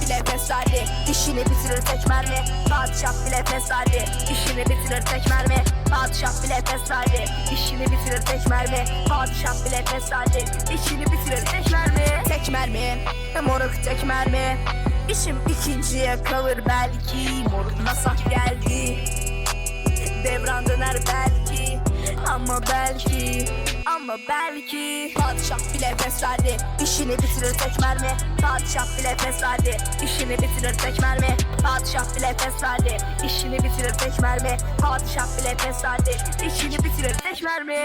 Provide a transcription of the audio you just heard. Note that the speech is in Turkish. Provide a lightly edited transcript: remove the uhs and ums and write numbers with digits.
bile pes verdi, işini bitirir tek mermi. Padişah bile pes verdi, işini bitirir tek mermi. Padişah bile pes verdi, işini bitirir tek mermi. Padişah bile pes verdi, işini bitirir tek mermi. Tek mermi, moruk tek mermi. İşim ikinciye kalır belki. Moruk nasah geldi, devran döner belki. Ama belki, ama belki. Padişah bile pes verdi, işini bitirir tek mermi. Padişah bile pes verdi, işini bitirir tek mermi. Padişah bile pes verdi, işini bitirir tek mermi. Padişah bile pes verdi, işini bitirir tek mermi.